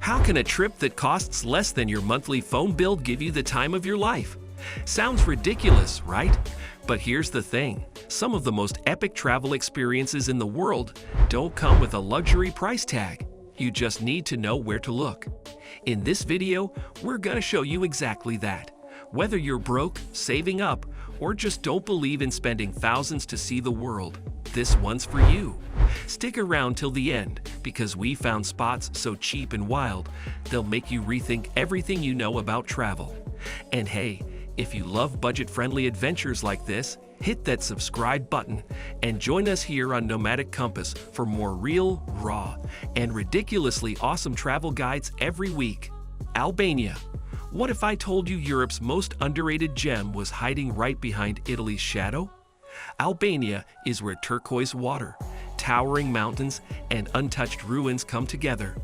How can a trip that costs less than your monthly phone bill give you the time of your life? Sounds ridiculous, right? But here's the thing. Some of the most epic travel experiences in the world don't come with a luxury price tag. You just need to know where to look. In this video, we're gonna show you exactly that. Whether you're broke, saving up, or just don't believe in spending thousands to see the world, this one's for you. Stick around till the end, because we found spots so cheap and wild, they'll make you rethink everything you know about travel. And hey, if you love budget-friendly adventures like this, hit that subscribe button and join us here on Nomadic Compass for more real, raw, and ridiculously awesome travel guides every week. Albania. What if I told you Europe's most underrated gem was hiding right behind Italy's shadow? Albania is where turquoise water, towering mountains, and untouched ruins come together,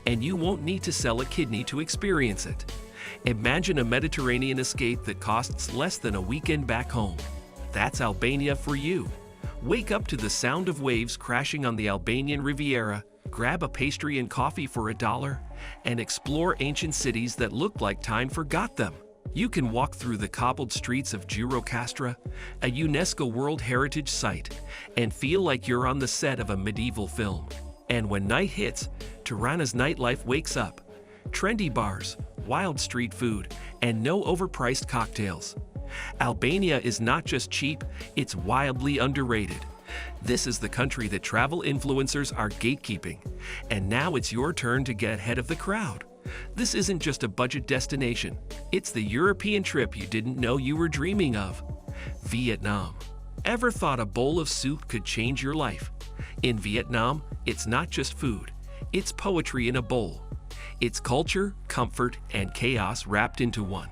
and you won't need to sell a kidney to experience it. Imagine a Mediterranean escape that costs less than a weekend back home. That's Albania for you. Wake up to the sound of waves crashing on the Albanian Riviera, grab a pastry and coffee for $1, and explore ancient cities that look like time forgot them. You can walk through the cobbled streets of Gjirokastra, a UNESCO World Heritage Site, and feel like you're on the set of a medieval film. And when night hits, Tirana's nightlife wakes up. Trendy bars, wild street food, and no overpriced cocktails. Albania is not just cheap, it's wildly underrated. This is the country that travel influencers are gatekeeping, and now it's your turn to get ahead of the crowd. This isn't just a budget destination, it's the European trip you didn't know you were dreaming of. Vietnam. Ever thought a bowl of soup could change your life? In Vietnam, it's not just food, it's poetry in a bowl. It's culture, comfort, and chaos wrapped into one.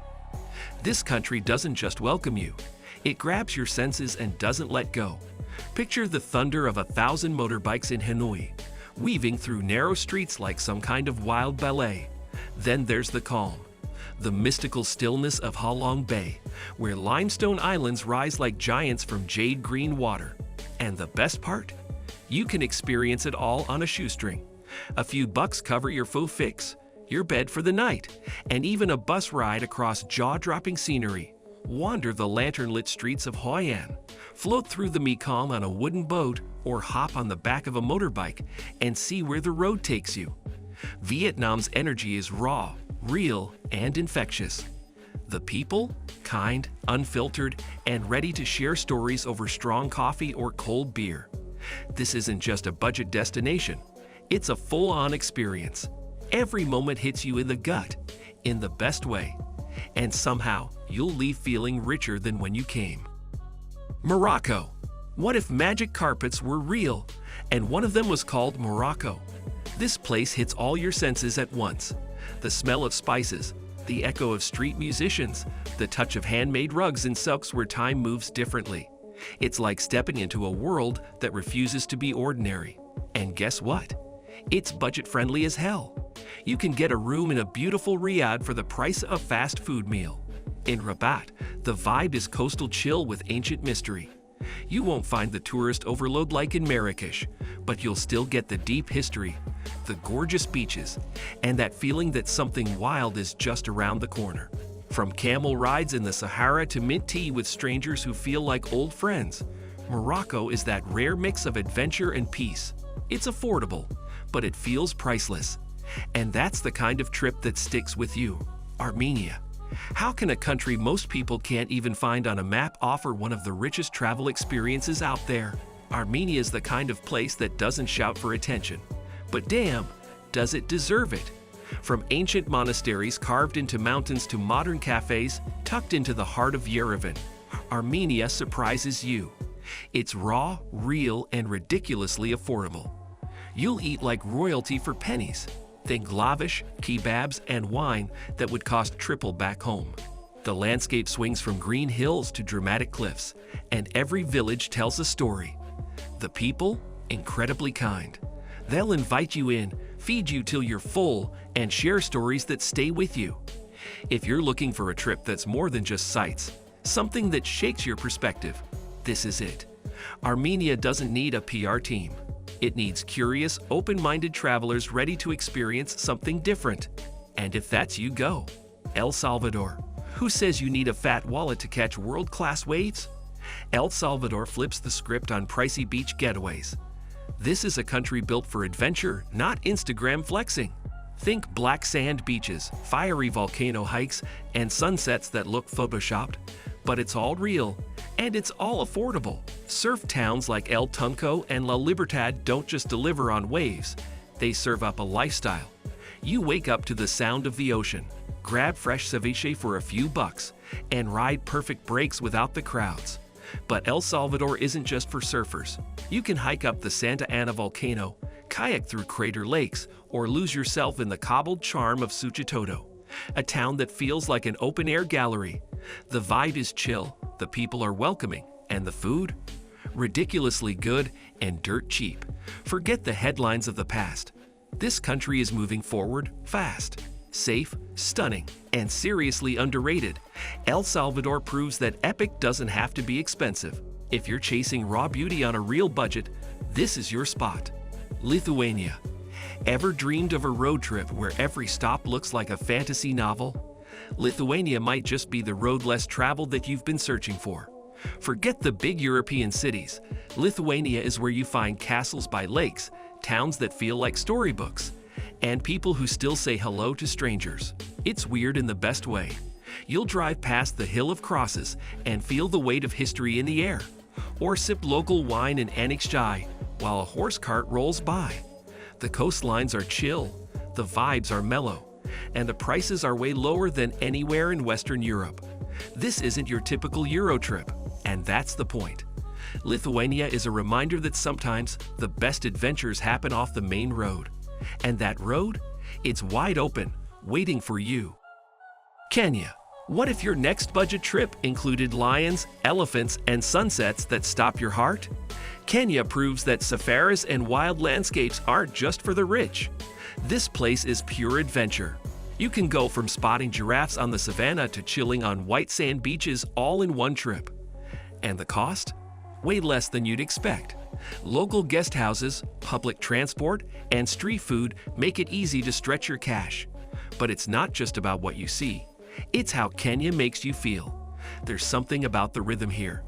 This country doesn't just welcome you, it grabs your senses and doesn't let go. Picture the thunder of 1,000 motorbikes in Hanoi, weaving through narrow streets like some kind of wild ballet. Then there's the calm, the mystical stillness of Ha Long Bay, where limestone islands rise like giants from jade green water. And the best part? You can experience it all on a shoestring. A few bucks cover your faux fix, your bed for the night, and even a bus ride across jaw-dropping scenery. Wander the lantern-lit streets of Hoi An, float through the Mekong on a wooden boat, or hop on the back of a motorbike and see where the road takes you. Vietnam's energy is raw, real, and infectious. The people? Kind, unfiltered, and ready to share stories over strong coffee or cold beer. This isn't just a budget destination. It's a full-on experience. Every moment hits you in the gut, in the best way. And somehow, you'll leave feeling richer than when you came. Morocco. What if magic carpets were real, and one of them was called Morocco? This place hits all your senses at once. The smell of spices, the echo of street musicians, the touch of handmade rugs and silks where time moves differently. It's like stepping into a world that refuses to be ordinary. And guess what? It's budget-friendly as hell. You can get a room in a beautiful riad for the price of a fast food meal. In Rabat, the vibe is coastal chill with ancient mystery. You won't find the tourist overload like in Marrakesh, but you'll still get the deep history, the gorgeous beaches, and that feeling that something wild is just around the corner. From camel rides in the Sahara to mint tea with strangers who feel like old friends, Morocco is that rare mix of adventure and peace. It's affordable, but it feels priceless. And that's the kind of trip that sticks with you. Armenia. How can a country most people can't even find on a map offer one of the richest travel experiences out there? Armenia is the kind of place that doesn't shout for attention. But damn, does it deserve it? From ancient monasteries carved into mountains to modern cafes tucked into the heart of Yerevan, Armenia surprises you. It's raw, real, and ridiculously affordable. You'll eat like royalty for pennies. Think lavish, kebabs, and wine that would cost triple back home. The landscape swings from green hills to dramatic cliffs, and every village tells a story. The people? Incredibly kind. They'll invite you in, feed you till you're full, and share stories that stay with you. If you're looking for a trip that's more than just sights, something that shakes your perspective, this is it. Armenia doesn't need a PR team. It needs curious, open-minded travelers ready to experience something different. And if that's you, go. El Salvador. Who says you need a fat wallet to catch world-class waves? El Salvador flips the script on pricey beach getaways. This is a country built for adventure, not Instagram flexing. Think black sand beaches, fiery volcano hikes, and sunsets that look photoshopped. But it's all real, and it's all affordable. Surf towns like El Tunco and La Libertad don't just deliver on waves, they serve up a lifestyle. You wake up to the sound of the ocean, grab fresh ceviche for a few bucks, and ride perfect breaks without the crowds. But El Salvador isn't just for surfers. You can hike up the Santa Ana volcano, kayak through Crater Lakes, or lose yourself in the cobbled charm of Suchitoto, a town that feels like an open-air gallery. The vibe is chill, the people are welcoming, and the food? Ridiculously good and dirt cheap. Forget the headlines of the past. This country is moving forward fast. Safe, stunning, and seriously underrated. El Salvador proves that epic doesn't have to be expensive. If you're chasing raw beauty on a real budget, this is your spot. Lithuania. Ever dreamed of a road trip where every stop looks like a fantasy novel? Lithuania might just be the road less traveled that you've been searching for. Forget the big European cities. Lithuania is where you find castles by lakes, towns that feel like storybooks, and people who still say hello to strangers. It's weird in the best way. You'll drive past the Hill of Crosses and feel the weight of history in the air, or sip local wine in Anekshai while a horse cart rolls by. The coastlines are chill, the vibes are mellow, and the prices are way lower than anywhere in Western Europe. This isn't your typical Euro trip, and that's the point. Lithuania is a reminder that sometimes the best adventures happen off the main road. And that road? It's wide open, waiting for you. Kenya. What if your next budget trip included lions, elephants, and sunsets that stop your heart? Kenya proves that safaris and wild landscapes aren't just for the rich. This place is pure adventure. You can go from spotting giraffes on the savannah to chilling on white sand beaches all in one trip. And the cost? Way less than you'd expect. Local guest houses, public transport, and street food make it easy to stretch your cash. But it's not just about what you see. It's how Kenya makes you feel. There's something about the rhythm here.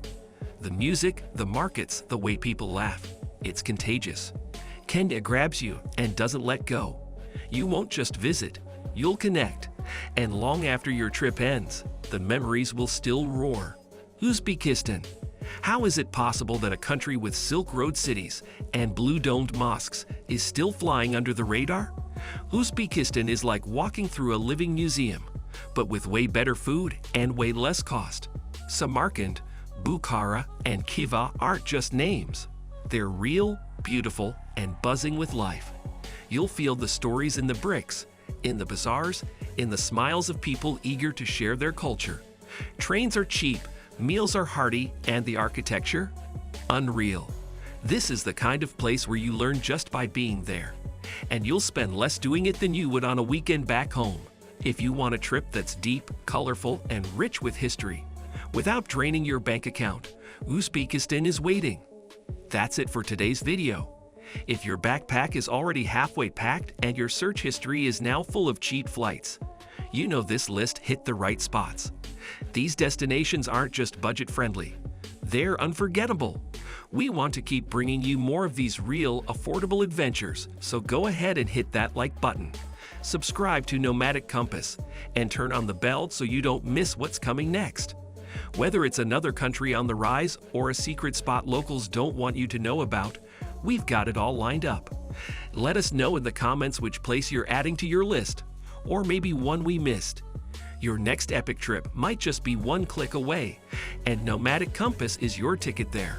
The music, the markets, the way people laugh. It's contagious. Kenya grabs you and doesn't let go. You won't just visit, you'll connect. And long after your trip ends, the memories will still roar. Uzbekistan. How is it possible that a country with Silk Road cities and blue-domed mosques is still flying under the radar? Uzbekistan is like walking through a living museum, but with way better food and way less cost. Samarkand, Bukhara, and Khiva aren't just names. They're real, beautiful, and buzzing with life. You'll feel the stories in the bricks, in the bazaars, in the smiles of people eager to share their culture. Trains are cheap, meals are hearty, and the architecture? Unreal. This is the kind of place where you learn just by being there. And you'll spend less doing it than you would on a weekend back home. If you want a trip that's deep, colorful, and rich with history, without draining your bank account, Uzbekistan is waiting. That's it for today's video. If your backpack is already halfway packed and your search history is now full of cheap flights, you know this list hit the right spots. These destinations aren't just budget-friendly, they're unforgettable. We want to keep bringing you more of these real, affordable adventures, so go ahead and hit that like button. Subscribe to Nomadic Compass and turn on the bell so you don't miss what's coming next. Whether it's another country on the rise or a secret spot locals don't want you to know about, we've got it all lined up. Let us know in the comments which place you're adding to your list, or maybe one we missed. Your next epic trip might just be one click away, and Nomadic Compass is your ticket there.